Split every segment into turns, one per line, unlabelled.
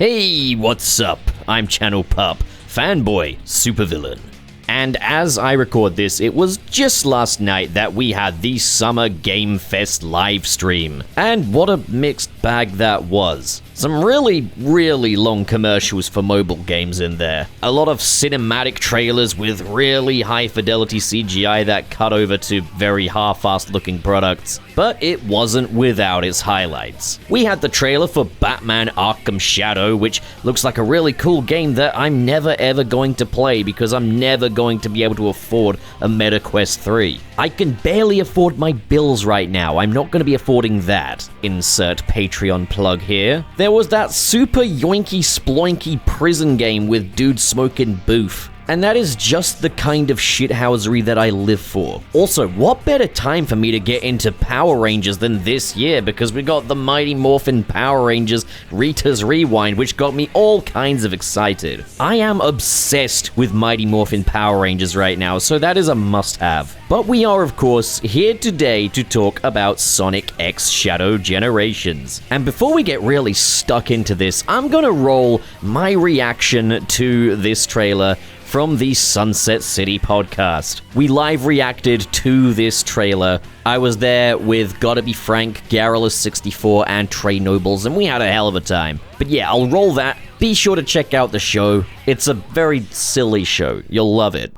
Hey, what's up? I'm Channel Pup, fanboy, supervillain. And as I record this, it was just last night that we had the Summer Game Fest live stream. And what a mixed bag that was. Some really long commercials for mobile games in there. A lot of cinematic trailers with really high fidelity CGI that cut over to very half-assed looking products. But it wasn't without its highlights. We had the trailer for Batman Arkham Shadow, which looks like a really cool game that I'm never ever going to play because I'm never going to be able to afford a MetaQuest 3. I can barely afford my bills right now. I'm not going to be affording that. Insert Patreon plug here. There was that super yoinky sploinky prison game with dudes smoking boof. And that is just the kind of shithousery that I live for. Also, what better time for me to get into Power Rangers than this year, because we got the Mighty Morphin Power Rangers Rita's Rewind, which got me all kinds of excited. I am obsessed with Mighty Morphin Power Rangers right now, so that is a must-have. But we are, of course, here today to talk about Sonic X Shadow Generations. And before we get really stuck into this, I'm gonna roll my reaction to this trailer from the Sunset City podcast. We live reacted to this trailer. I was there with Gotta Be Frank, Garrulous64, and Trey Nobles, and we had a hell of a time. But yeah, I'll roll that. Be sure to check out the show. It's a very silly show. You'll love it.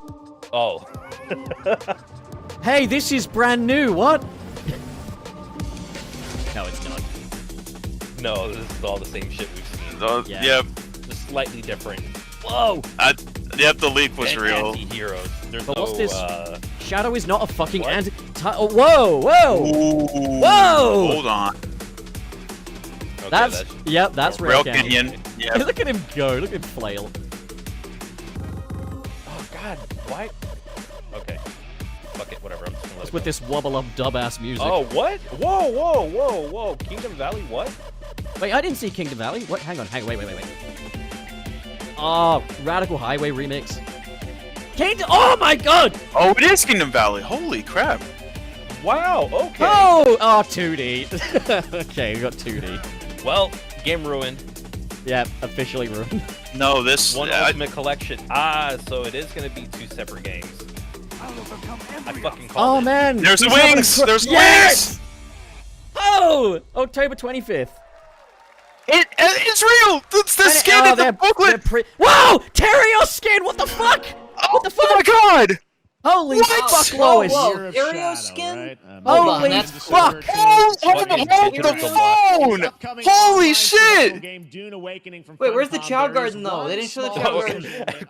Oh.
Hey, this is brand new, what? No, it's not.
No, this is all the same shit we've seen.
Yeah. Yep.
Just slightly different. Whoa!
Yep, the leak was real.
Anti-heroes. There's
But
no,
what's this? Shadow is not a fucking
What?
oh, whoa!
Ooh,
Whoa!
Hold on.
Okay,
That's
Real
Canyon.
Canyon. Yeah.
Look at him go, look at him flail.
Oh god, why? Okay. Fuck it, whatever. I'm just gonna let it
With
go.
this wobble up dub ass music.
Oh, what? Whoa! Kingdom Valley, what?
Wait, I didn't see Kingdom Valley. What? Hang on, wait. Oh, Radical Highway remix. Oh my god!
Oh, it is Kingdom Valley. Holy crap.
Wow, okay.
Oh, 2D. Okay, we got 2D.
Well, game ruined.
Yeah, officially ruined.
No, this...
One Ultimate Collection. So it is gonna be two separate games. I fucking called
Oh
it.
man!
There's the
he's having
wings!
a
There's the
yes!
wings!
Oh! October 25th.
It's real! It's the skin in the booklet!
Whoa! Terios skin! What the fuck? What the fuck?
Oh my god!
Holy
What?
fuck, Lois!
Whoa, Stereo skin?
Right?
Hold on,
Holy
that's
fuck!
Oh,
Fucking
hold
digital
the phone! Holy shit!
Wait, where's the Chow Garden though? They didn't show the Chow Garden.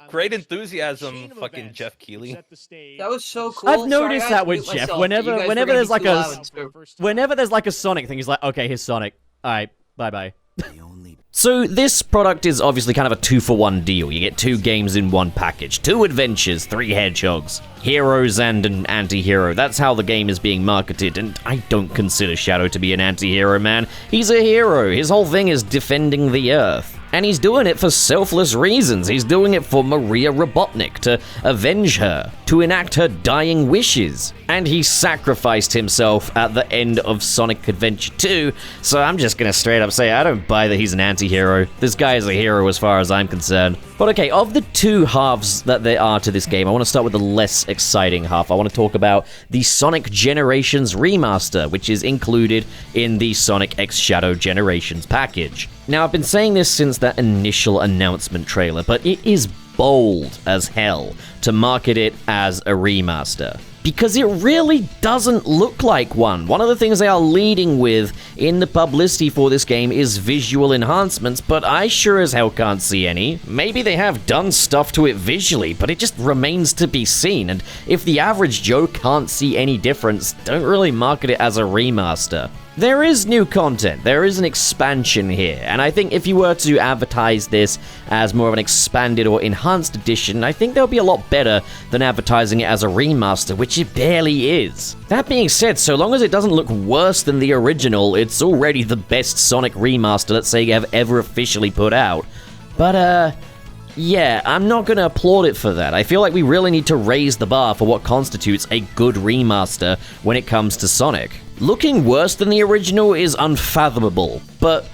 Great enthusiasm, fucking Jeff Keighley.
That was so cool.
I've noticed
Sorry, I
that with
mute
Jeff.
myself.
Whenever
You guys were
whenever
gonna
there's
be
like
too
a
loud, so-
whenever there's like a Sonic thing, he's like, okay, here's Sonic. Alright, bye. So this product is obviously kind of a 2-for-1 deal. You get 2 games in one package, 2 adventures, 3 hedgehogs, heroes and an anti-hero. That's how the game is being marketed, and I don't consider Shadow to be an anti-hero, man. He's a hero. His whole thing is defending the Earth. And he's doing it for selfless reasons. He's doing it for Maria Robotnik, to avenge her, to enact her dying wishes. And he sacrificed himself at the end of Sonic Adventure 2, so I'm just gonna straight up say I don't buy that he's an anti-hero. This guy is a hero as far as I'm concerned. But okay, of the 2 halves that there are to this game, I want to start with the less exciting half. I want to talk about the Sonic Generations Remaster, which is included in the Sonic X Shadow Generations package. Now, I've been saying this since that initial announcement trailer, but it is bold as hell to market it as a remaster, because it really doesn't look like one. One of the things they are leading with in the publicity for this game is visual enhancements, but I sure as hell can't see any. Maybe they have done stuff to it visually, but it just remains to be seen, and if the average Joe can't see any difference, don't really market it as a remaster. There is new content, there is an expansion here, and I think if you were to advertise this as more of an expanded or enhanced edition, I think that would be a lot better than advertising it as a remaster, which it barely is. That being said, so long as it doesn't look worse than the original, it's already the best Sonic remaster that Sega have ever officially put out. But, yeah, I'm not gonna applaud it for that. I feel like we really need to raise the bar for what constitutes a good remaster when it comes to Sonic. Looking worse than the original is unfathomable, but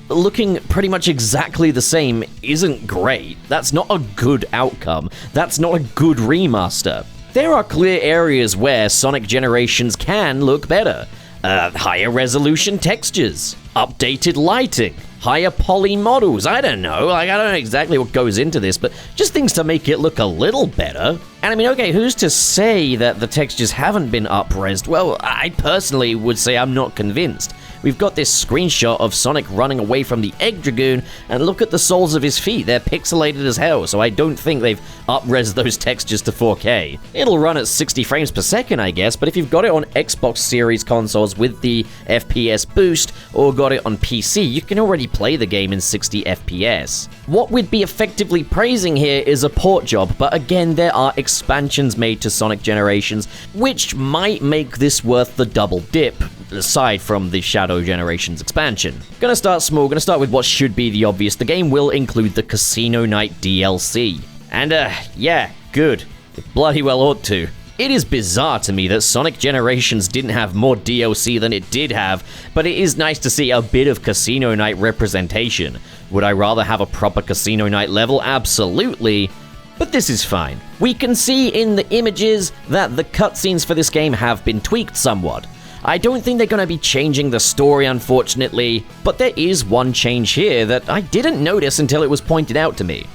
looking pretty much exactly the same isn't great. That's not a good outcome. That's not a good remaster. There are clear areas where Sonic Generations can look better. Higher resolution textures, updated lighting, higher poly models. I don't know. I don't know exactly what goes into this, but just things to make it look a little better. And I mean, okay, who's to say that the textures haven't been up-resed? Well, I personally would say I'm not convinced. We've got this screenshot of Sonic running away from the Egg Dragoon, and look at the soles of his feet. They're pixelated as hell, so I don't think they've up-resed those textures to 4K. It'll run at 60 frames per second, I guess, but if you've got it on Xbox Series consoles with the FPS boost, or got it on PC, you can already play the game in 60 FPS. What we'd be effectively praising here is a port job, but again, there are expansions made to Sonic Generations, which might make this worth the double dip, aside from the Shadow Generations expansion. Gonna start small, gonna start with what should be the obvious. The game will include the Casino Night DLC. And yeah, good. It bloody well ought to. It is bizarre to me that Sonic Generations didn't have more DLC than it did have, but it is nice to see a bit of Casino Night representation. Would I rather have a proper Casino Night level? Absolutely. But this is fine. We can see in the images that the cutscenes for this game have been tweaked somewhat. I don't think they're going to be changing the story, unfortunately, but there is one change here that I didn't notice until it was pointed out to me.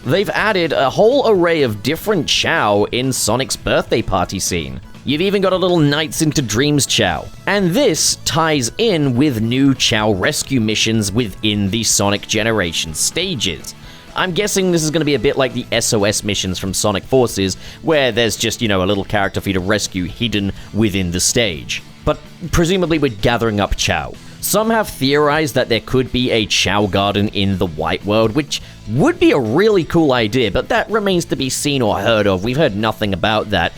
They've added a whole array of different Chow in Sonic's birthday party scene. You've even got a little Nights into Dreams Chow. And this ties in with new Chow rescue missions within the Sonic Generations stages. I'm guessing this is going to be a bit like the SOS missions from Sonic Forces, where there's just, a little character for you to rescue hidden within the stage. But presumably we're gathering up Chow. Some have theorized that there could be a Chow Garden in the White World, which would be a really cool idea, but that remains to be seen or heard of. We've heard nothing about that.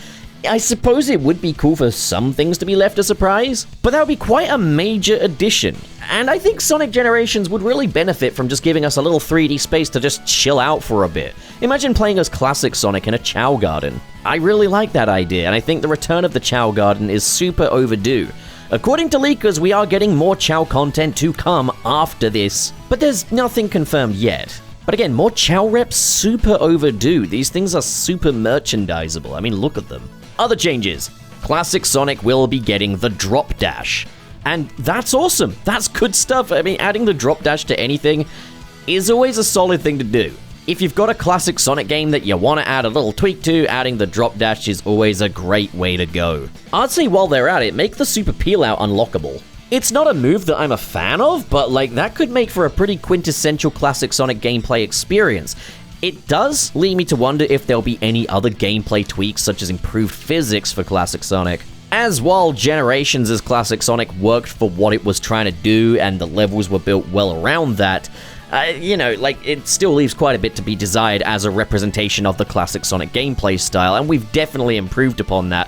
I suppose it would be cool for some things to be left a surprise, but that would be quite a major addition. And I think Sonic Generations would really benefit from just giving us a little 3D space to just chill out for a bit. Imagine playing as classic Sonic in a Chow Garden. I really like that idea, and I think the return of the Chow Garden is super overdue. According to leakers, we are getting more Chow content to come after this, but there's nothing confirmed yet. But again, more Chow reps super overdue. These things are super merchandisable. I mean, look at them. Other changes. Classic Sonic will be getting the drop dash. And that's awesome. That's good stuff. I mean, adding the drop dash to anything is always a solid thing to do. If you've got a classic Sonic game that you want to add a little tweak to, adding the drop dash is always a great way to go. I'd say while they're at it, make the super peel out unlockable. It's not a move that I'm a fan of, but that could make for a pretty quintessential classic Sonic gameplay experience. It does lead me to wonder if there'll be any other gameplay tweaks, such as improved physics for classic Sonic. As while Generations as classic Sonic worked for what it was trying to do, and the levels were built well around that, it still leaves quite a bit to be desired as a representation of the classic Sonic gameplay style, and we've definitely improved upon that,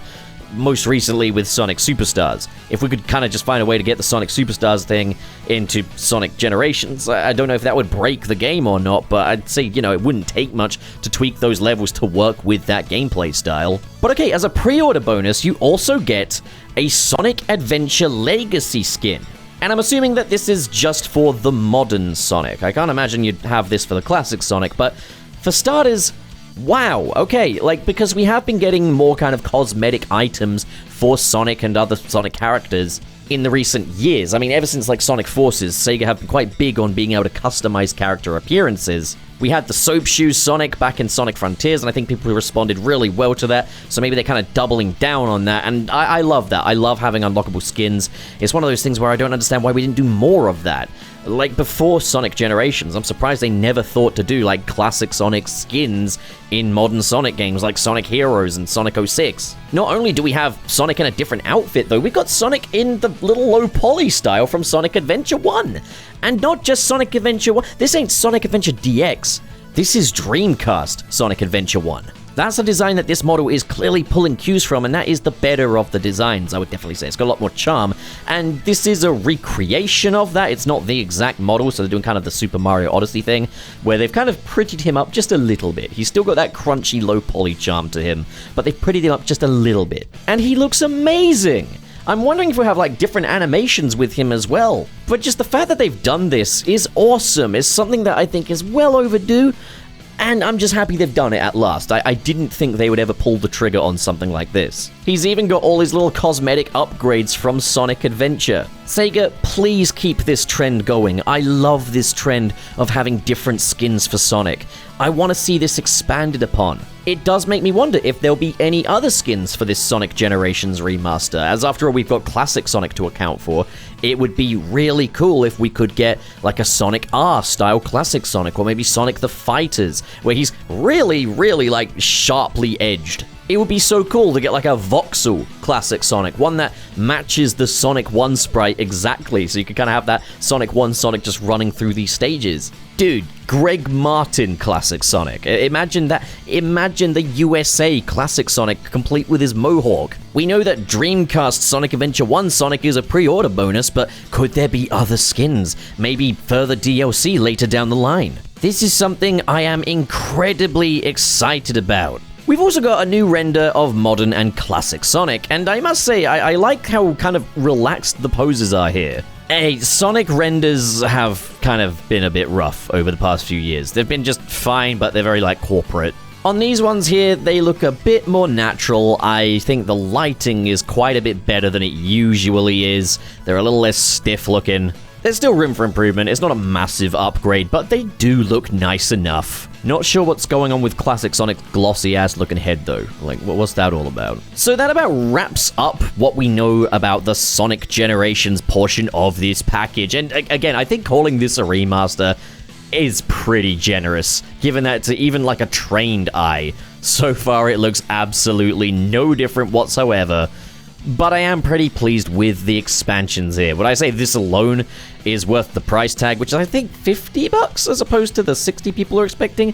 most recently with Sonic Superstars. If we could kind of just find a way to get the Sonic Superstars thing into Sonic Generations, I don't know if that would break the game or not, but I'd say, it wouldn't take much to tweak those levels to work with that gameplay style. But okay, as a pre-order bonus, you also get a Sonic Adventure Legacy skin. And I'm assuming that this is just for the modern Sonic. I can't imagine you'd have this for the classic Sonic, but for starters, wow, okay, because we have been getting more kind of cosmetic items for Sonic and other Sonic characters in the recent years. I mean, ever since Sonic Forces, Sega have been quite big on being able to customize character appearances. We had the Soap Shoes Sonic back in Sonic Frontiers, and I think people responded really well to that, so maybe they're kind of doubling down on that, and I love that. I love having unlockable skins. It's one of those things where I don't understand why we didn't do more of that. Before Sonic Generations, I'm surprised they never thought to do, classic Sonic skins in modern Sonic games like Sonic Heroes and Sonic 06. Not only do we have Sonic in a different outfit, though, we've got Sonic in the little low-poly style from Sonic Adventure 1. And not just Sonic Adventure 1. This ain't Sonic Adventure DX. This is Dreamcast Sonic Adventure 1. That's a design that this model is clearly pulling cues from, and that is the better of the designs, I would definitely say. It's got a lot more charm, and this is a recreation of that. It's not the exact model, so they're doing kind of the Super Mario Odyssey thing, where they've kind of prettied him up just a little bit. He's still got that crunchy, low-poly charm to him, but they've prettied him up just a little bit. And he looks amazing! I'm wondering if we'll have, different animations with him as well. But just the fact that they've done this is awesome. It's something that I think is well overdue, and I'm just happy they've done it at last. I didn't think they would ever pull the trigger on something like this. He's even got all his little cosmetic upgrades from Sonic Adventure. Sega, please keep this trend going. I love this trend of having different skins for Sonic. I want to see this expanded upon. It does make me wonder if there'll be any other skins for this Sonic Generations remaster, as after all we've got classic Sonic to account for. It would be really cool if we could get like a Sonic R style classic Sonic, or maybe Sonic the Fighters, where he's really, really like sharply edged. It would be so cool to get like a voxel classic Sonic, one that matches the Sonic 1 sprite exactly, so you could kind of have that Sonic 1 Sonic just running through these stages. Dude, Greg Martin classic Sonic. Imagine that. Imagine the USA classic Sonic complete with his mohawk. We know that Dreamcast Sonic Adventure 1 Sonic is a pre-order bonus, but could there be other skins? Maybe further DLC later down the line? This is something I am incredibly excited about. We've also got a new render of modern and classic Sonic, and I must say, I like how kind of relaxed the poses are here. Hey, Sonic renders have kind of been a bit rough over the past few years. They've been just fine, but they're very, like, corporate. On these ones here, they look a bit more natural. I think the lighting is quite a bit better than it usually is. They're a little less stiff looking. There's still room for improvement. It's not a massive upgrade, but they do look nice enough. Not sure what's going on with classic Sonic's glossy-ass looking head, though. Like, what's that all about? So that about wraps up what we know about the Sonic Generations portion of this package. And again, I think calling this a remaster is pretty generous, given that to even like a trained eye, so far it looks absolutely no different whatsoever. But I am pretty pleased with the expansions here. Would I say this alone is worth the price tag, which is I think $50 as opposed to the 60 people are expecting?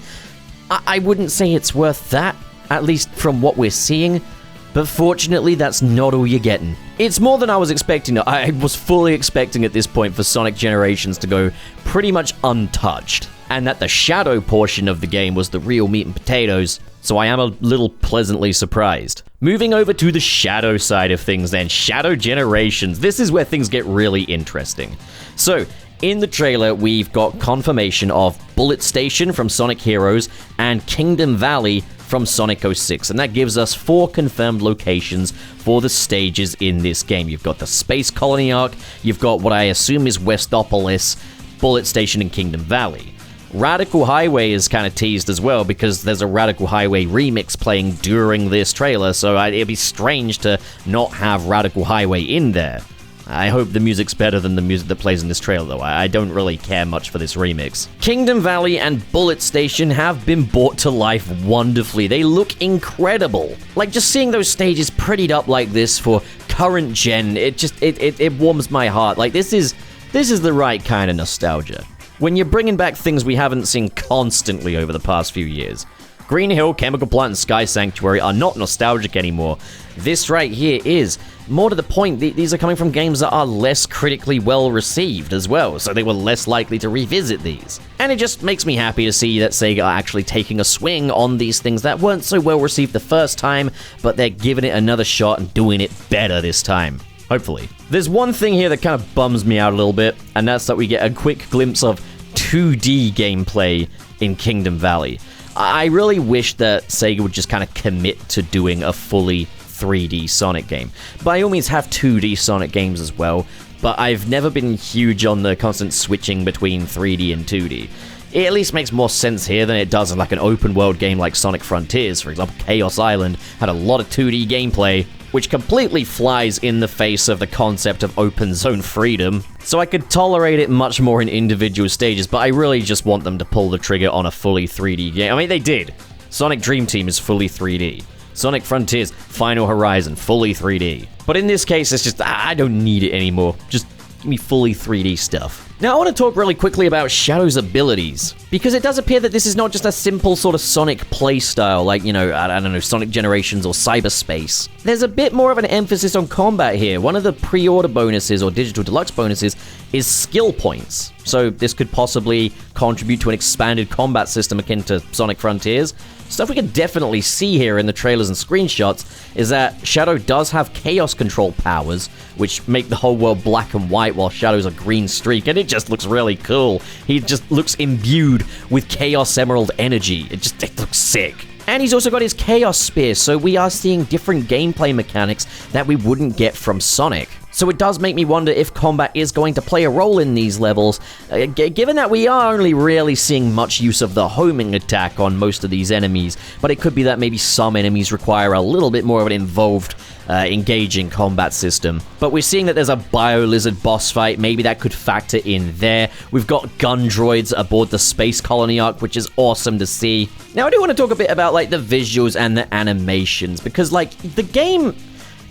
I wouldn't say it's worth that, at least from what we're seeing. But fortunately, that's not all you're getting. It's more than I was expecting. I was fully expecting at this point for Sonic Generations to go pretty much untouched, and that the Shadow portion of the game was the real meat and potatoes, so I am a little pleasantly surprised. Moving over to the Shadow side of things then, Shadow Generations. This is where things get really interesting. So, in the trailer, we've got confirmation of Bullet Station from Sonic Heroes and Kingdom Valley from Sonic 06, and that gives us 4 confirmed locations for the stages in this game. You've got the Space Colony arc, you've got what I assume is Westopolis, Bullet Station, and Kingdom Valley. Radical Highway is kind of teased as well, because there's a Radical Highway remix playing during this trailer, so it'd be strange to not have Radical Highway in there. I hope the music's better than the music that plays in this trailer, though. I don't really care much for this remix. Kingdom Valley and Bullet Station have been brought to life wonderfully. They look incredible. Like, just seeing those stages prettied up like this for current gen, it warms my heart. Like, this is the right kind of nostalgia. When you're bringing back things we haven't seen constantly over the past few years. Green Hill, Chemical Plant, and Sky Sanctuary are not nostalgic anymore. This right here is. More to the point, these are coming from games that are less critically well received as well, so they were less likely to revisit these. And it just makes me happy to see that Sega are actually taking a swing on these things that weren't so well received the first time, but they're giving it another shot and doing it better this time. Hopefully. There's one thing here that kind of bums me out a little bit, and that's that we get a quick glimpse of 2D gameplay in Kingdom Valley. I really wish that Sega would just kind of commit to doing a fully 3D Sonic game. By all means, have 2D Sonic games as well, but I've never been huge on the constant switching between 3D and 2D. It at least makes more sense here than it does in like an open world game like Sonic Frontiers. For example, Chaos Island had a lot of 2D gameplay, which completely flies in the face of the concept of open zone freedom. So I could tolerate it much more in individual stages, but I really just want them to pull the trigger on a fully 3D game. I mean, they did. Sonic Dream Team is fully 3D. Sonic Frontiers, Final Horizon, fully 3D. But in this case, it's just, I don't need it anymore. Just give me fully 3D stuff. Now, I want to talk really quickly about Shadow's abilities, because it does appear that this is not just a simple sort of Sonic playstyle, like, you know, I don't know, Sonic Generations or Cyberspace. There's a bit more of an emphasis on combat here. One of the pre-order bonuses or digital deluxe bonuses is skill points. So this could possibly contribute to an expanded combat system akin to Sonic Frontiers. Stuff we can definitely see here in the trailers and screenshots is that Shadow does have chaos control powers, which make the whole world black and white while Shadow's a green streak, and it just looks really cool. He just looks imbued with Chaos Emerald energy. It looks sick. And he's also got his Chaos Spear, so we are seeing different gameplay mechanics that we wouldn't get from Sonic. So it does make me wonder if combat is going to play a role in these levels, given that we are only really seeing much use of the homing attack on most of these enemies, but it could be that maybe some enemies require a little bit more of an involved, engaging combat system. But we're seeing that there's a bio-lizard boss fight, maybe that could factor in there. We've got gun droids aboard the Space Colony Arc, which is awesome to see. Now I do want to talk a bit about, like, the visuals and the animations, because, like, the game...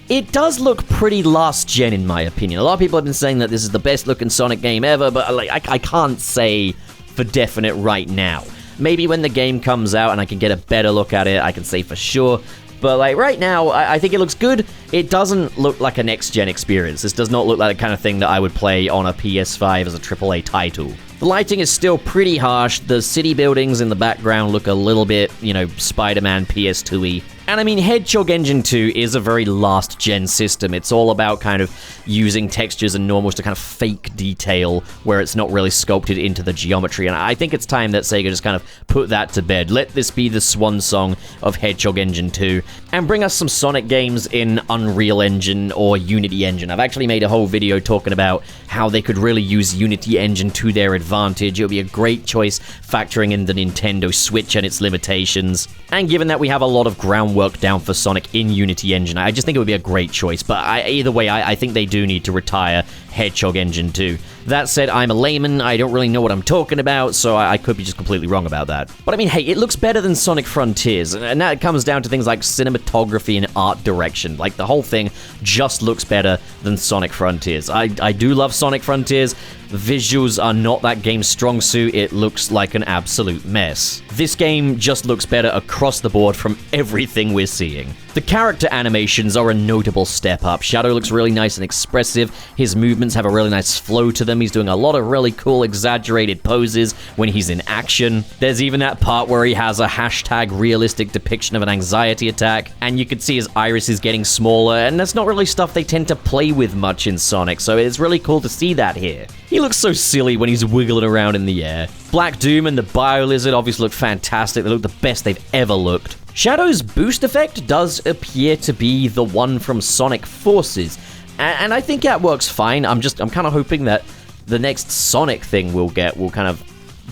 It does look pretty last gen, in my opinion. A lot of people have been saying that this is the best looking Sonic game ever, but like, I can't say for definite right now. Maybe when the game comes out and I can get a better look at it, I can say for sure. But like right now, I think it looks good. It doesn't look like a next-gen experience. This does not look like the kind of thing that I would play on a PS5 as a AAA title. The lighting is still pretty harsh. The city buildings in the background look a little bit, you know, Spider-Man PS2-y. And I mean, Hedgehog Engine 2 is a very last-gen system. It's all about kind of using textures and normals to kind of fake detail where it's not really sculpted into the geometry. And I think it's time that Sega just kind of put that to bed. Let this be the swan song of Hedgehog Engine 2 and bring us some Sonic games in Unreal Engine or Unity Engine. I've actually made a whole video talking about how they could really use Unity Engine to their advantage. It would be a great choice factoring in the Nintendo Switch and its limitations. And given that we have a lot of groundwork down for Sonic in Unity Engine, I just think it would be a great choice. But either way, I think they do need to retire Hedgehog Engine 2. That said, I'm a layman, I don't really know what I'm talking about, so I could be just completely wrong about that. But I mean, hey, it looks better than Sonic Frontiers, and that comes down to things like cinematography and art direction. Like, the whole thing just looks better than Sonic Frontiers. I do love Sonic Frontiers. Visuals are not that game's strong suit. It looks like an absolute mess. This game just looks better across the board from everything we're seeing. The character animations are a notable step up. Shadow looks really nice and expressive. His movements have a really nice flow to them. He's doing a lot of really cool, exaggerated poses when he's in action. There's even that part where he has a hashtag realistic depiction of an anxiety attack, and you can see his iris is getting smaller, and that's not really stuff they tend to play with much in Sonic, so it's really cool to see that here. He looks so silly when he's wiggling around in the air. Black Doom and the Bio-Lizard obviously look fantastic. They look the best they've ever looked. Shadow's boost effect does appear to be the one from Sonic Forces, and I think that works fine. I'm kind of hoping that the next Sonic thing we'll get will kind of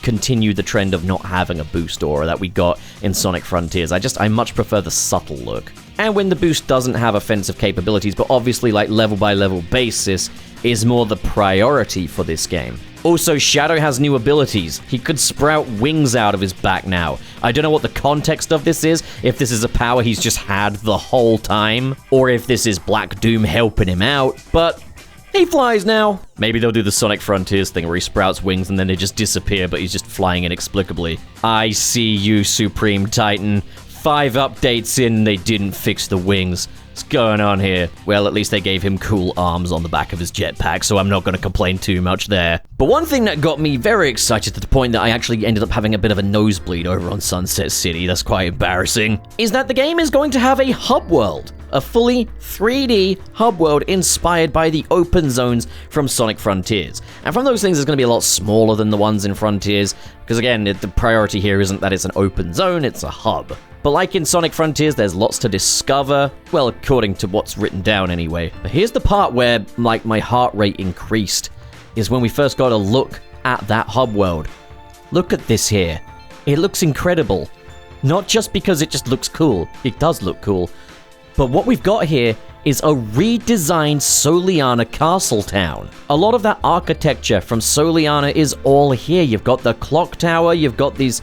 continue the trend of not having a boost aura that we got in Sonic Frontiers. I much prefer the subtle look. And when the boost doesn't have offensive capabilities, but obviously like level by level basis is more the priority for this game. Also, Shadow has new abilities. He could sprout wings out of his back now. I don't know what the context of this is, if this is a power he's just had the whole time, or if this is Black Doom helping him out, but he flies now. Maybe they'll do the Sonic Frontiers thing where he sprouts wings and then they just disappear, but he's just flying inexplicably. I see you, Supreme Titan. 5 updates in, they didn't fix the wings. What's going on here? Well, at least they gave him cool arms on the back of his jetpack, so I'm not going to complain too much there. But one thing that got me very excited to the point that I actually ended up having a bit of a nosebleed over on Sunset City, that's quite embarrassing, is that the game is going to have a hub world. A fully 3D hub world inspired by the open zones from Sonic Frontiers. And from those things, it's going to be a lot smaller than the ones in Frontiers, because again, the priority here isn't that it's an open zone, it's a hub. But like in Sonic Frontiers, there's lots to discover, well, according to what's written down anyway. But here's the part where, like, my heart rate increased, is when we first got a look at that hub world. Look at this here. It looks incredible. Not just because it just looks cool, it does look cool, but what we've got here is a redesigned Soliana Castle Town. A lot of that architecture from Soliana is all here. You've got the clock tower, you've got these...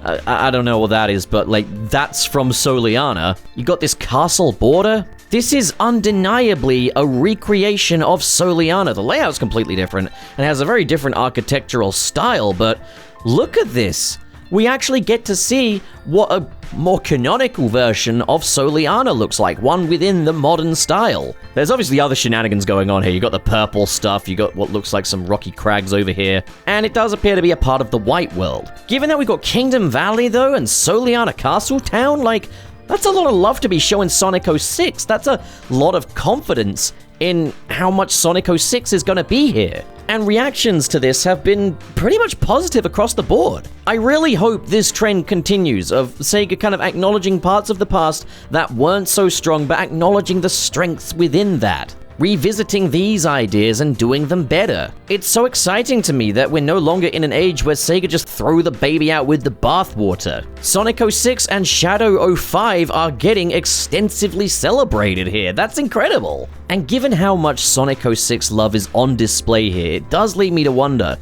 I don't know what that is, but like, that's from Soliana. You got this castle border. This is undeniably a recreation of Soliana. The layout's completely different and has a very different architectural style, but look at this. we actually get to see what a more canonical version of Soliana looks like, one within the modern style. There's obviously other shenanigans going on here. You got the purple stuff, you got what looks like some rocky crags over here, and it does appear to be a part of the White World. Given that we've got Kingdom Valley, though, and Soliana Castle Town, like, that's a lot of love to be showing Sonic 06. That's a lot of confidence in how much Sonic 06 is going to be here. And reactions to this have been pretty much positive across the board. I really hope this trend continues of Sega kind of acknowledging parts of the past that weren't so strong, but acknowledging the strengths within that. Revisiting these ideas and doing them better. It's so exciting to me that we're no longer in an age where Sega just throw the baby out with the bathwater. Sonic 06 and Shadow 05 are getting extensively celebrated here. That's incredible. And given how much Sonic 06 love is on display here, it does lead me to wonder,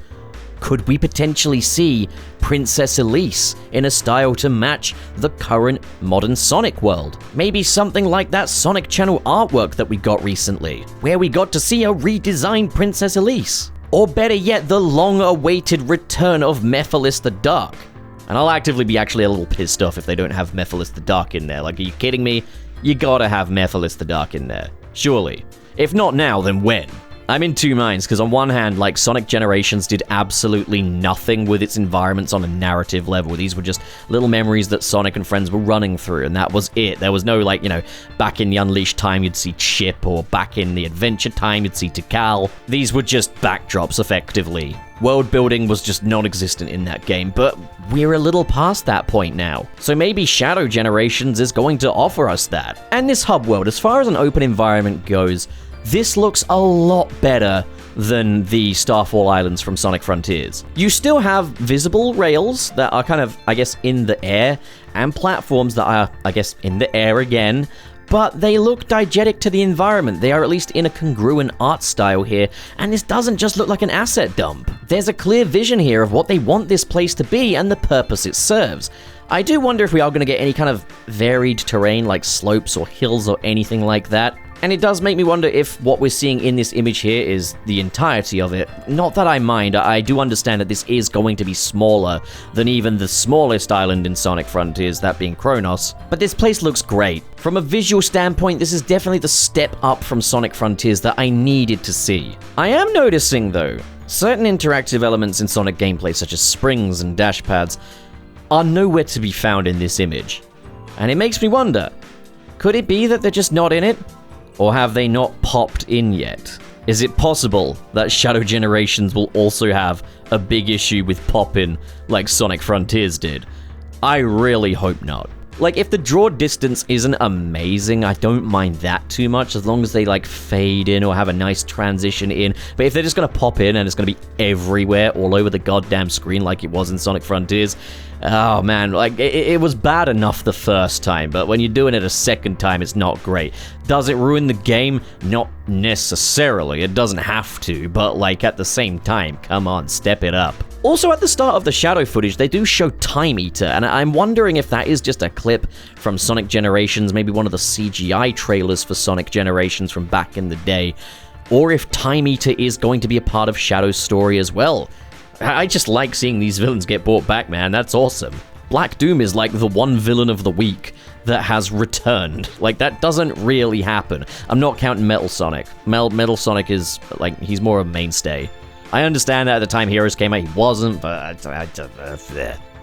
could we potentially see Princess Elise in a style to match the current modern Sonic world? Maybe something like that Sonic Channel artwork that we got recently, where we got to see a redesigned Princess Elise. Or better yet, the long-awaited return of Mephiles the Dark. And I'll actively be actually a little pissed off if they don't have Mephiles the Dark in there. Like, are you kidding me? You gotta have Mephiles the Dark in there. Surely. If not now, then when? I'm in two minds, because on one hand, like, Sonic Generations did absolutely nothing with its environments on a narrative level. These were just little memories that Sonic and friends were running through, and that was it. There was no, like, you know, back in the Unleashed time, you'd see Chip, or back in the Adventure time, you'd see Tikal. These were just backdrops, effectively. World building was just non-existent in that game, but we're a little past that point now. So maybe Shadow Generations is going to offer us that. And this hub world, as far as an open environment goes, this looks a lot better than the Starfall Islands from Sonic Frontiers. You still have visible rails that are kind of, I guess, in the air, and platforms that are, I guess, in the air again, but they look diegetic to the environment. They are at least in a congruent art style here, and this doesn't just look like an asset dump. There's a clear vision here of what they want this place to be and the purpose it serves. I do wonder if we are going to get any kind of varied terrain like slopes or hills or anything like that. And it does make me wonder if what we're seeing in this image here is the entirety of it. Not that I mind, I do understand that this is going to be smaller than even the smallest island in Sonic Frontiers, that being Kronos. But this place looks great. From a visual standpoint, this is definitely the step up from Sonic Frontiers that I needed to see. I am noticing, though, certain interactive elements in Sonic gameplay, such as springs and dash pads, are nowhere to be found in this image. And it makes me wonder, could it be that they're just not in it? Or have they not popped in yet? Is it possible that Shadow Generations will also have a big issue with pop-in like Sonic Frontiers did? I really hope not. Like, if the draw distance isn't amazing, I don't mind that too much, as long as they, like, fade in or have a nice transition in. But if they're just gonna pop in and it's gonna be everywhere, all over the goddamn screen like it was in Sonic Frontiers, oh man, like, it was bad enough the first time, but when you're doing it a second time, it's not great. Does it ruin the game? Not necessarily. It doesn't have to, but, like, at the same time, come on, step it up. Also, at the start of the Shadow footage, they do show Time Eater, and I'm wondering if that is just a clip from Sonic Generations, maybe one of the CGI trailers for Sonic Generations from back in the day, or if Time Eater is going to be a part of Shadow's story as well. I just like seeing these villains get brought back, man. That's awesome. Black Doom is like the one villain of the week that has returned. Like, that doesn't really happen. I'm not counting Metal Sonic. Metal Sonic is, like, he's more a mainstay. I understand that at the time Heroes came out, he wasn't, but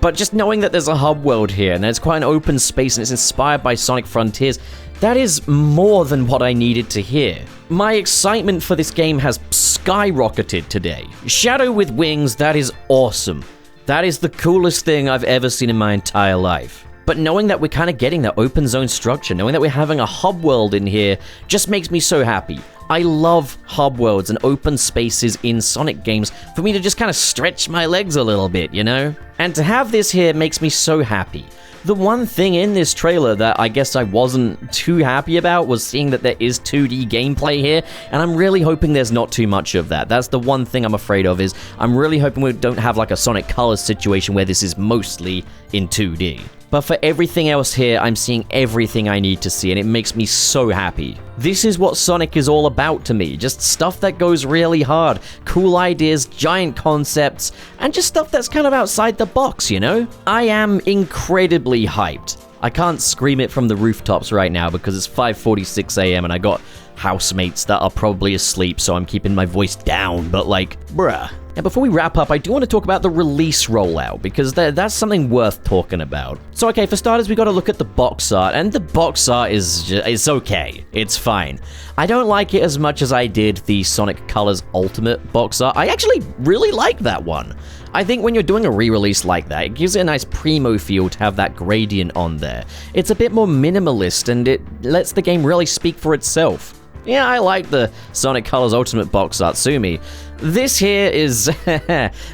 But just knowing that there's a hub world here, and there's quite an open space, and it's inspired by Sonic Frontiers, that is more than what I needed to hear. My excitement for this game has skyrocketed today. Shadow with wings, that is awesome. That is the coolest thing I've ever seen in my entire life. But knowing that we're kind of getting that open zone structure, knowing that we're having a hub world in here, just makes me so happy. I love hub worlds and open spaces in Sonic games for me to just kind of stretch my legs a little bit, you know? And to have this here makes me so happy. The one thing in this trailer that I guess I wasn't too happy about was seeing that there is 2D gameplay here, and I'm really hoping there's not too much of that. That's the one thing I'm afraid of, is I'm really hoping we don't have like a Sonic Colors situation where this is mostly in 2D. But for everything else here, I'm seeing everything I need to see, and it makes me so happy. This is what Sonic is all about to me. Just stuff that goes really hard. Cool ideas, giant concepts, and just stuff that's kind of outside the box, you know? I am incredibly hyped. I can't scream it from the rooftops right now because it's 5:46 a.m. and I got housemates that are probably asleep, so I'm keeping my voice down, but like, bruh. Now, before we wrap up, I do want to talk about the release rollout, because that's something worth talking about. So, okay, for starters, we got to look at the box art, and the box art it's okay. It's fine. I don't like it as much as I did the Sonic Colors Ultimate box art. I actually really like that one. I think when you're doing a re-release like that, it gives it a nice primo feel to have that gradient on there. It's a bit more minimalist, and it lets the game really speak for itself. Yeah, I like the Sonic Colors Ultimate box art, sue me. This here is,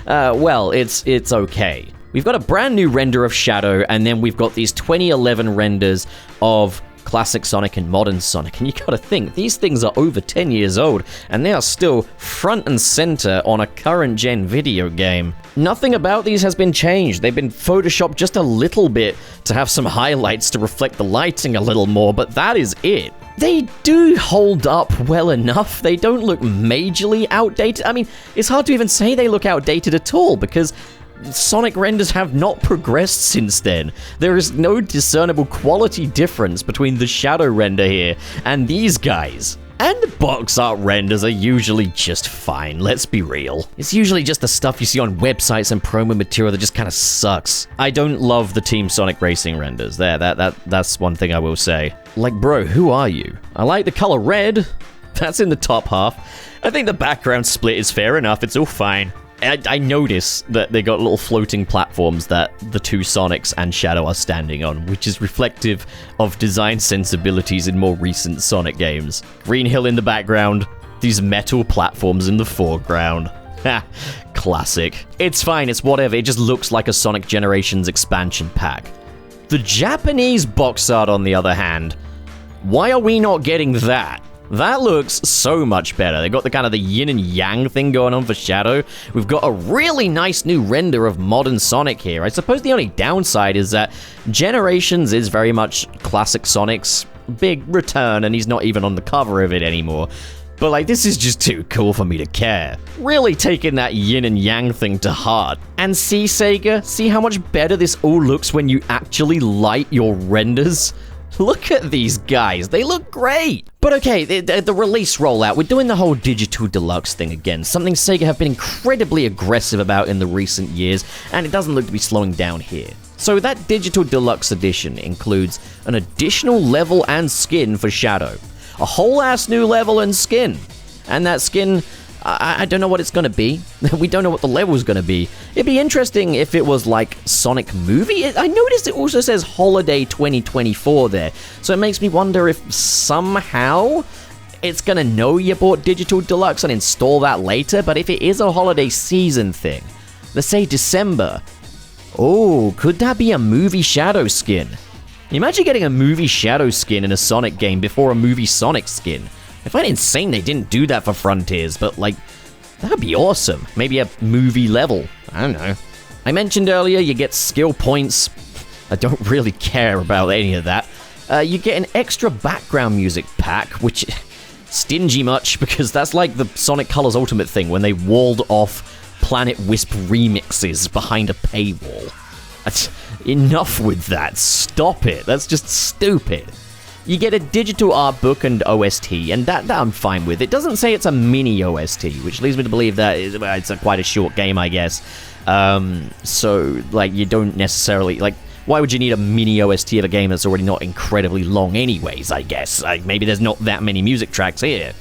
well, it's okay. We've got a brand new render of Shadow, and then we've got these 2011 renders of classic Sonic and modern Sonic, and you gotta think, these things are over 10 years old, and they are still front and center on a current-gen video game. Nothing about these has been changed. They've been photoshopped just a little bit to have some highlights to reflect the lighting a little more, but that is it. They do hold up well enough. They don't look majorly outdated. I mean, it's hard to even say they look outdated at all, because Sonic renders have not progressed since then. There is no discernible quality difference between the Shadow render here and these guys. And the box art renders are usually just fine, let's be real. It's usually just the stuff you see on websites and promo material that just kind of sucks. I don't love the Team Sonic Racing renders. That's one thing I will say. Like, bro, who are you? I like the color red. That's in the top half. I think the background split is fair enough, it's all fine. I notice that they got little floating platforms that the two Sonics and Shadow are standing on, which is reflective of design sensibilities in more recent Sonic games. Green Hill in the background, these metal platforms in the foreground. Ha, classic. It's fine, it's whatever, it just looks like a Sonic Generations expansion pack. The Japanese box art, on the other hand, why are we not getting that? That looks so much better. They got the kind of the yin and yang thing going on for Shadow. We've got a really nice new render of modern Sonic here. I suppose the only downside is that Generations is very much classic Sonic's big return, and he's not even on the cover of it anymore. But like, this is just too cool for me to care. Really taking that yin and yang thing to heart. And see, Sega, see how much better this all looks when you actually light your renders? Look at these guys, they look great! But okay, the release rollout, we're doing the whole Digital Deluxe thing again, something Sega have been incredibly aggressive about in the recent years, and it doesn't look to be slowing down here. So that Digital Deluxe edition includes an additional level and skin for Shadow. A whole ass new level and skin. And that skin, I don't know what it's gonna be. We don't know what the level's gonna be. It'd be interesting if it was like Sonic Movie. I noticed it also says Holiday 2024 there. So it makes me wonder if somehow it's gonna know you bought Digital Deluxe and install that later. But if it is a holiday season thing, let's say December. Oh, could that be a movie Shadow skin? Imagine getting a movie Shadow skin in a Sonic game before a movie Sonic skin. I find it insane they didn't do that for Frontiers, but like, that'd be awesome. Maybe a movie level. I don't know. I mentioned earlier you get skill points. I don't really care about any of that. You get an extra background music pack, which stingy much because that's like the Sonic Colors Ultimate thing when they walled off Planet Wisp remixes behind a paywall. That's enough with that. Stop it. That's just stupid. You get a digital art book and OST, and that I'm fine with. It doesn't say it's a mini OST, which leads me to believe that it's quite a short game, I guess. So, like, you don't necessarily, like, why would you need a mini OST of a game that's already not incredibly long anyways, I guess? Like, maybe there's not that many music tracks here.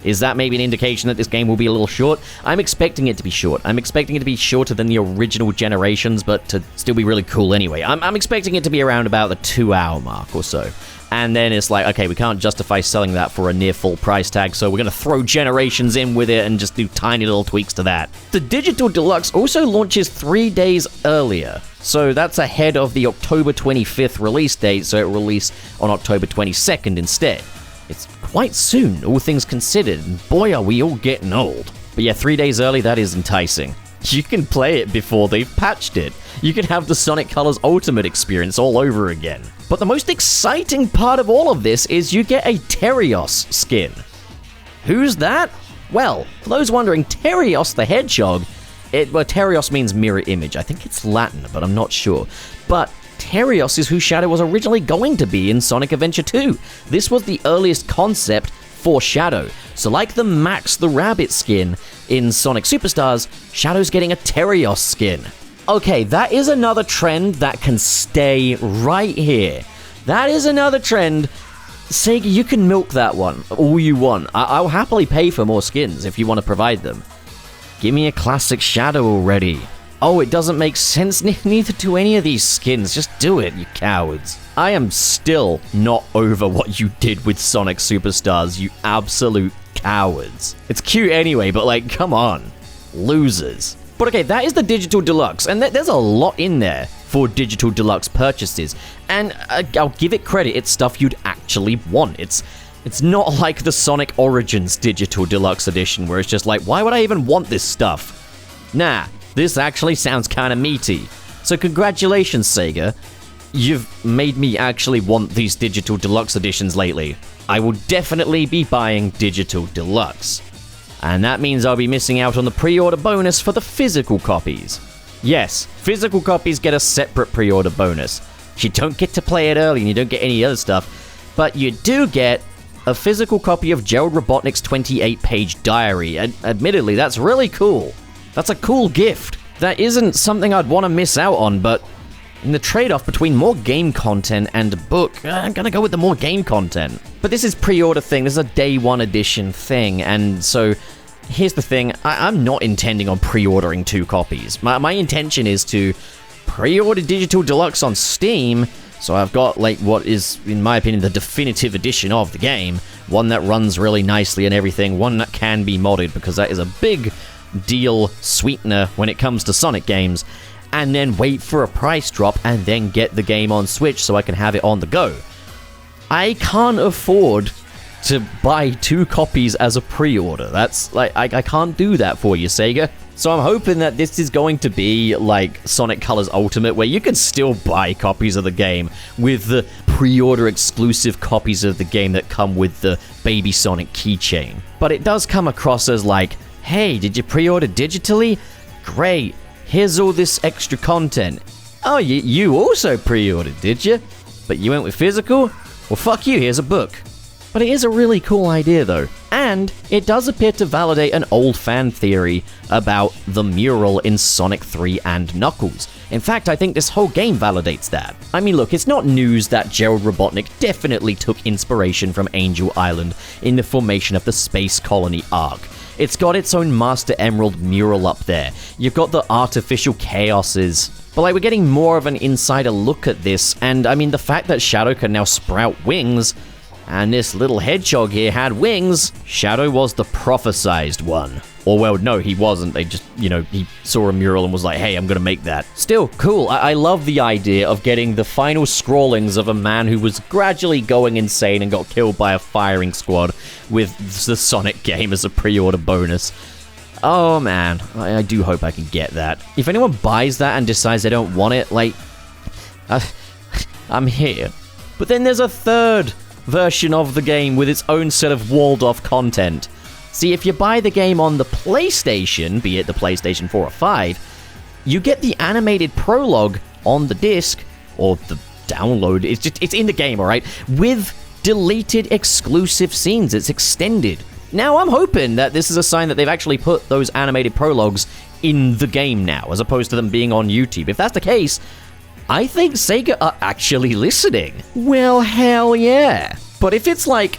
Is that maybe an indication that this game will be a little short? I'm expecting it to be short. I'm expecting it to be shorter than the original Generations, but to still be really cool anyway. I'm expecting it to be around about the 2-hour mark or so. And then it's like, okay, we can't justify selling that for a near full price tag, so we're gonna throw Generations in with it and just do tiny little tweaks to that. The Digital Deluxe also launches 3 days earlier. So that's ahead of the October 25th release date, so it will release on October 22nd instead. It's quite soon, all things considered, and boy are we all getting old. But yeah, 3 days early, that is enticing. You can play it before they've patched it. You can have the Sonic Colors Ultimate experience all over again. But the most exciting part of all of this is you get a Terios skin. Who's that? Well, for those wondering, Terios the Hedgehog, Terios means mirror image. I think it's Latin, but I'm not sure. But Terios is who Shadow was originally going to be in Sonic Adventure 2. This was the earliest concept for Shadow. So like the Max the Rabbit skin in Sonic Superstars, Shadow's getting a Terios skin. Okay, that is another trend that can stay right here. That is another trend. Sega, you can milk that one all you want. I'll happily pay for more skins if you want to provide them. Give me a classic Shadow already. Oh, it doesn't make sense, neither do any of these skins. Just do it, you cowards. I am still not over what you did with Sonic Superstars, you absolute cowards. It's cute anyway, but like, come on. Losers. But okay, that is the Digital Deluxe, and there's a lot in there for Digital Deluxe purchases. And I'll give it credit, it's stuff you'd actually want. It's not like the Sonic Origins Digital Deluxe Edition, where it's just like, why would I even want this stuff? Nah. This actually sounds kind of meaty. So congratulations, Sega. You've made me actually want these Digital Deluxe editions lately. I will definitely be buying Digital Deluxe. And that means I'll be missing out on the pre-order bonus for the physical copies. Yes, physical copies get a separate pre-order bonus. You don't get to play it early and you don't get any other stuff, but you do get a physical copy of Gerald Robotnik's 28-page diary. And admittedly, that's really cool. That's a cool gift. That isn't something I'd want to miss out on, but in the trade-off between more game content and a book, I'm gonna go with the more game content. But this is pre-order thing, this is a day one edition thing, and so here's the thing, I'm not intending on pre-ordering 2 copies. My intention is to pre-order Digital Deluxe on Steam, so I've got like what is, in my opinion, the definitive edition of the game, one that runs really nicely and everything, one that can be modded, because that is a big deal sweetener when it comes to Sonic games, and then wait for a price drop and then get the game on Switch so I can have it on the go. I can't afford to buy 2 copies as a pre-order. That's like, I can't do that for you, Sega. So I'm hoping that this is going to be like Sonic Colors Ultimate, where you can still buy copies of the game with the pre-order exclusive copies of the game that come with the Baby Sonic keychain. But it does come across as like, hey, did you pre-order digitally? Great, here's all this extra content. Oh, you also pre-ordered, did you? But you went with physical? Well, fuck you, here's a book. But it is a really cool idea, though. And it does appear to validate an old fan theory about the mural in Sonic 3 and Knuckles. In fact, I think this whole game validates that. I mean, look, it's not news that Gerald Robotnik definitely took inspiration from Angel Island in the formation of the Space Colony arc. It's got its own Master Emerald mural up there. You've got the artificial chaoses. But like, we're getting more of an insider look at this, and I mean, the fact that Shadow can now sprout wings, and this little hedgehog here had wings, Shadow was the prophesized one. Or well, no, he wasn't. They just, he saw a mural and was like, hey, I'm gonna make that. Still, cool. I love the idea of getting the final scrawlings of a man who was gradually going insane and got killed by a firing squad with the Sonic game as a pre-order bonus. Oh man, I do hope I can get that. If anyone buys that and decides they don't want it, like, I'm here. But then there's a third version of the game with its own set of walled-off content. See, if you buy the game on the PlayStation, be it the PlayStation 4 or 5, you get the animated prologue on the disc, or the download, it's in the game, alright, with deleted exclusive scenes. It's extended. Now, I'm hoping that this is a sign that they've actually put those animated prologues in the game now, as opposed to them being on YouTube. If that's the case, I think Sega are actually listening. Well, hell yeah. But if it's like,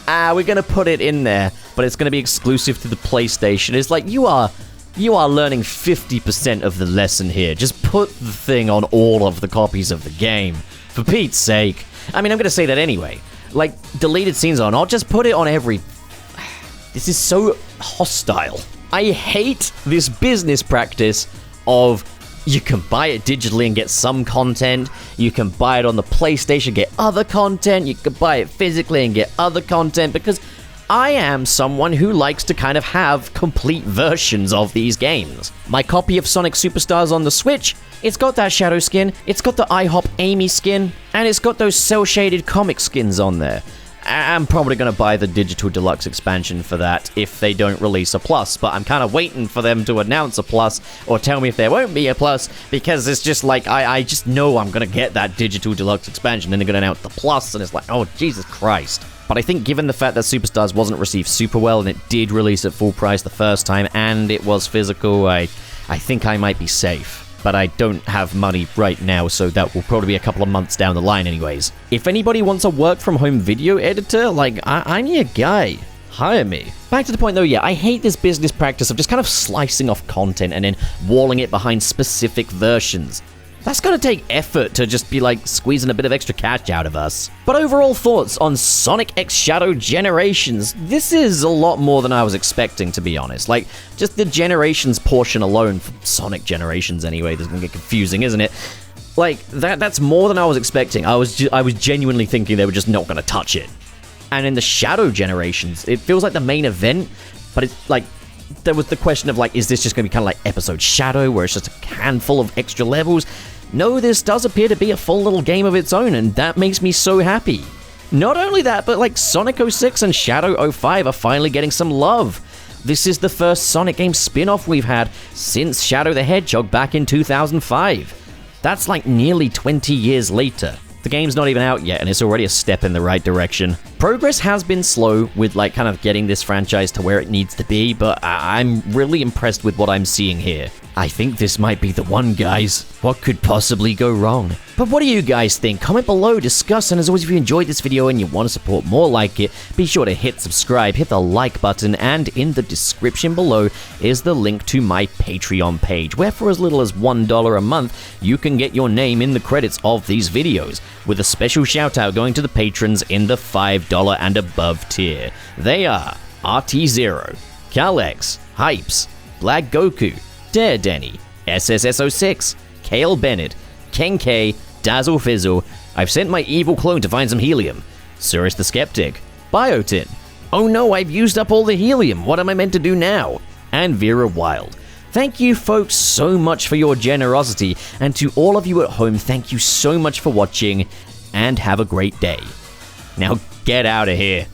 we're gonna put it in there, but it's gonna be exclusive to the PlayStation, it's like, you are learning 50% of the lesson here. Just put the thing on all of the copies of the game. For Pete's sake. I mean, I'm gonna say that anyway. Like, deleted scenes or not, just put it on every... This is so hostile. I hate this business practice of you can buy it digitally and get some content, you can buy it on the PlayStation, get other content, you can buy it physically and get other content, because I am someone who likes to kind of have complete versions of these games. My copy of Sonic Superstars on the Switch, it's got that Shadow skin, it's got the IHOP Amy skin, and it's got those cel-shaded comic skins on there. I'm probably going to buy the Digital Deluxe expansion for that if they don't release a Plus, but I'm kind of waiting for them to announce a Plus or tell me if there won't be a Plus, because it's just like, I just know I'm going to get that Digital Deluxe expansion, then they're going to announce the Plus, and it's like, oh, Jesus Christ. But I think given the fact that Superstars wasn't received super well, and it did release at full price the first time, and it was physical, I think I might be safe. But I don't have money right now, so that will probably be a couple of months down the line anyways. If anybody wants a work-from-home video editor, like, I'm your guy. Hire me. Back to the point though, yeah, I hate this business practice of just kind of slicing off content and then walling it behind specific versions. That's gonna take effort to just be like squeezing a bit of extra cash out of us. But overall thoughts on Sonic X Shadow Generations? This is a lot more than I was expecting, to be honest. Like, just the Generations portion alone, Sonic Generations anyway, this is gonna get confusing, isn't it? Like, that's more than I was expecting. I was genuinely thinking they were just not gonna touch it. And in the Shadow Generations, it feels like the main event, but it's like, there was the question of like, is this just gonna be kind of like Episode Shadow, where it's just a handful of extra levels? No, this does appear to be a full little game of its own, and that makes me so happy. Not only that, but like Sonic 06 and Shadow 05 are finally getting some love. This is the first Sonic game spin-off we've had since Shadow the Hedgehog back in 2005. That's like nearly 20 years later. The game's not even out yet, and it's already a step in the right direction. Progress has been slow with like kind of getting this franchise to where it needs to be, but I'm really impressed with what I'm seeing here. I think this might be the one, guys. What could possibly go wrong? But what do you guys think? Comment below, discuss, and as always, if you enjoyed this video and you want to support more like it, be sure to hit subscribe, hit the like button, and in the description below is the link to my Patreon page, where for as little as $1 a month, you can get your name in the credits of these videos, with a special shout out going to the patrons in the $5 and above tier. They are RT0, Kalex, Hypes, Black Goku, Dare Denny, SSS06, Kale Bennett, Ken K, Dazzle Fizzle, I've sent my evil clone to find some helium, Surus the Skeptic, Biotin, oh no, I've used up all the helium, what am I meant to do now? And Vera Wild. Thank you folks so much for your generosity, and to all of you at home, thank you so much for watching, and have a great day. Now get out of here.